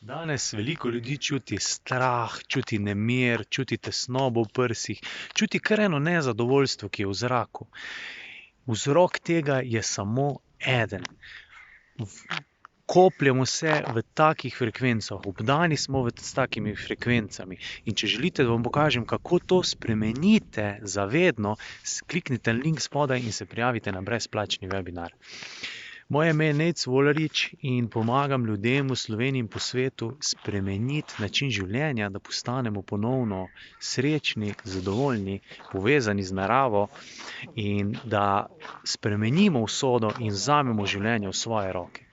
Danes veliko ljudi čuti strah, čuti nemir, čuti tesnobo v prsih, čuti kar eno nezadovoljstvo, ki je v zraku. Vzrok tega je samo eden. Kopljemo se v takih frekvencah, obdani smo s takimi frekvencami. In če želite, da vam pokažem, kako to spremenite zavedno, kliknite link spodaj in se prijavite na brezplačni webinar. Moje ime je Nejc Volarič in pomagam ljudem v Sloveniji in po svetu spremeniti način življenja, da postanemo ponovno srečni, zadovoljni, povezani z naravo in da spremenimo usodo in vzamemo življenje v svoje roke.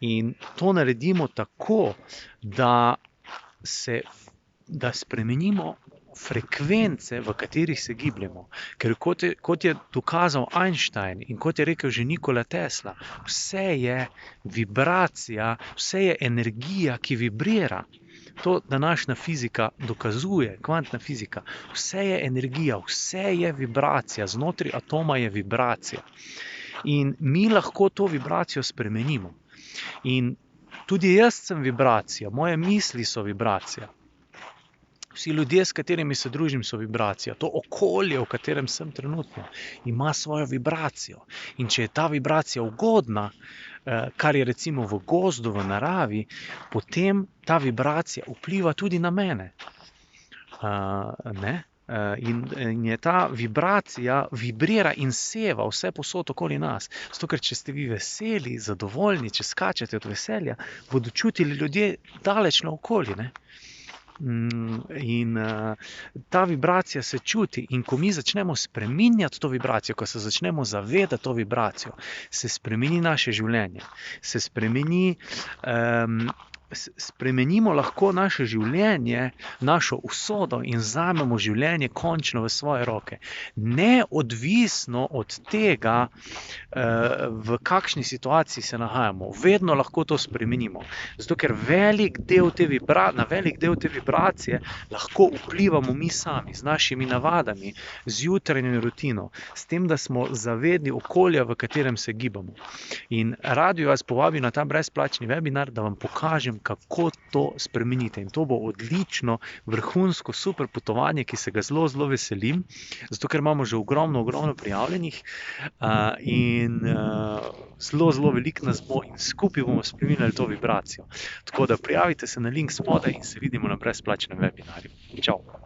In to naredimo tako, da spremenimo frekvence, v katerih se gibljemo. Ker kot je dokazal Einstein in kot je rekel že Nikola Tesla, vse je vibracija, vse je energija, ki vibrira. To današnja fizika dokazuje, kvantna fizika. Vse je energija, vse je vibracija, znotraj atoma je vibracija. In mi lahko to vibracijo spremenimo. In tudi jaz sem vibracija, moje misli so vibracija. Vsi ljudje, s katerimi se družim, so vibracija. To okolje, v katerem sem trenutno, ima svojo vibracijo. In če je ta vibracija ugodna, kar je recimo v gozdu, v naravi, potem ta vibracija vpliva tudi na mene. In je ta vibracija vibrira in seva vse povsod okoli nas. Zato, ker če ste vi veseli, zadovoljni, če skačete od veselja, bodo čutili ljudje daleč naokoli, ne? In ta vibracija se čuti in ko mi začnemo spreminjati to vibracijo, ko se začnemo zavedati to vibracijo, se spremeni naše življenje, spremenimo lahko naše življenje, našo usodo in vzamemo življenje končno v svoje roke. Neodvisno od tega, v kakšni situaciji se nahajamo, vedno lahko to spremenimo. Zato, ker na velik del te vibracije lahko vplivamo mi sami, z našimi navadami, z jutranjo rutino, s tem, da smo zavedni okolja, v katerem se gibamo. In rad bi vas povabil na ta brezplačni webinar, da vam pokažem, kako to spremenite. In to bo odlično, vrhunsko, super potovanje, ki se ga zelo, zelo veselim, zato ker imamo že ogromno prijavljenih in zelo, zelo veliko nas bo in skupaj bomo spremenili to vibracijo. Tako da prijavite se na link spodaj in se vidimo na brezplačnem webinarju. Čau!